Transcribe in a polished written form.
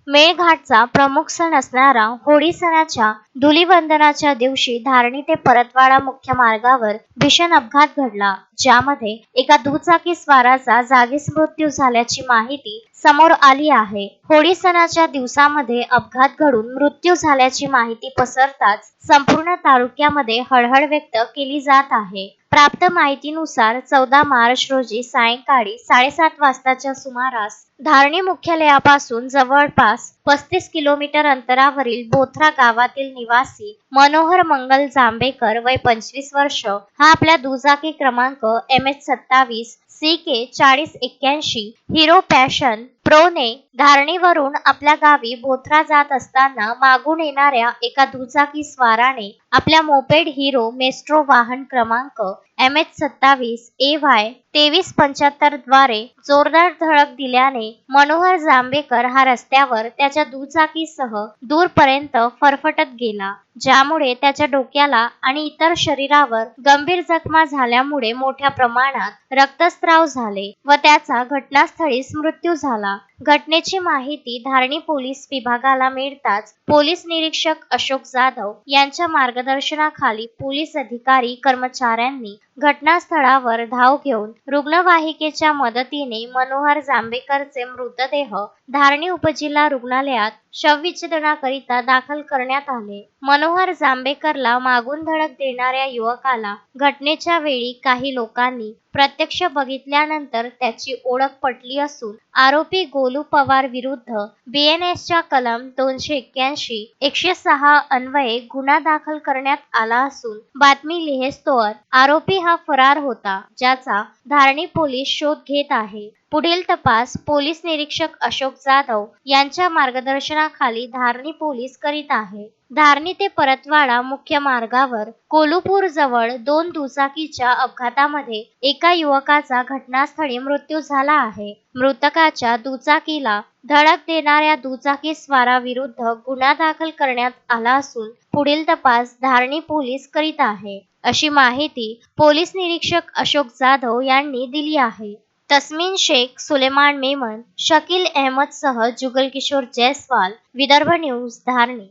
मेळघाटचा प्रमुख सण असणारा होळी सणाच्या धुलीवंदनाच्या दिवशी धारणी ते परतवाडा मुख्य मार्गावर भीषण अपघात घडला, ज्यामध्ये एका दुचाकी स्वाराचा जागीच मृत्यू झाल्याची माहिती समोर आली आहे. होळी सणाच्या दिवसामध्ये अपघात घडून मृत्यू झाल्याची माहिती पसरताच संपूर्ण तालुक्यामध्ये हळहळ व्यक्त केली जात आहे. प्राप्त माहितीनुसार 14 मार्च रोजी सायंकाळी 7:30 वाजताच्या सुमारास धारणी मुख्यालयापासून जवळपास 35 किलोमीटर अंतरावरील बोथरा गावातील निवासी मनोहर मंगल जांभेकर वय 25 वर्ष हा आपल्या दुचाकी क्रमांक MH27 CK 4081 hero passion prone धारणीवरून आपल्या गावी बोथरा जात असताना मागून येणाऱ्या एका दुचाकी स्वाराने आपल्या मोपेड हिरो मेस्ट्रो वाहन क्रमांक MH27 AY 2375 द्वारे जोरदार धडक दिल्याने मनोहर जांभेकर हा रस्त्यावर त्याच्या दुचाकीसह दूरपर्यंत फरफटत गेला, ज्यामुळे त्याच्या डोक्याला आणि इतर शरीरावर गंभीर जखमा झाल्यामुळे मोठ्या प्रमाणात रक्तस्राव झाले व त्याचा घटनास्थळीच मृत्यू झाला. घटनेची माहिती धारणी पोलीस विभागाला मिळताच पोलीस निरीक्षक अशोक जाधव यांच्या मार्गदर्शनाखाली पोलीस अधिकारी कर्मचाऱ्यांनी घटनास्थळावर धाव घेऊन रुग्णवाहिकेच्या मदतीने मनोहर जांभेकरचे मृतदेह धारणी उपजिल्हा रुग्णालयात शवविच्छेदनाकरिता दाखल करण्यात आले. मनोहर जांभेकरला मागून धडक देणाऱ्या युवकाला घटनेच्या वेळी काही लोकांनी प्रत्यक्ष बघितल्यानंतर त्याची ओळख पटली असून आरोपी गोलू पवार विरुद्ध BNSच्या कलम 281, 106 अन्वये गुन्हा दाखल करण्यात आला असून बातमी लिहेस्तोवर आरोपी हा फरार होता, ज्याचा धारणी पोलीस शोध घेत आहे. पुढील तपास पोलीस निरीक्षक अशोक जाधव यांच्या मार्गदर्शनाखाली धारणी पोलीस करीत आहे. धारणी ते परतवाडा मुख्य मार्गावर कोलुपूर जवळ 2 दुचाकीच्या अपघातामध्ये एका युवकाचा घटनास्थळी मृत्यू झाला आहे. मृतकाच्या दुचाकीला धडक देणाऱ्या दुचाकी स्वाराविरुद्ध गुन्हा दाखल करण्यात आला असून पुढील तपास धारणी पोलीस करीत आहे, अशी माहिती पोलीस निरीक्षक अशोक जाधव यांनी दिली आहे. तस्मीन शेख, सुलेमान मेमन, शकील अहमदसह जुगल किशोर जयस्वाल, विदर्भ न्यूज, धारणी.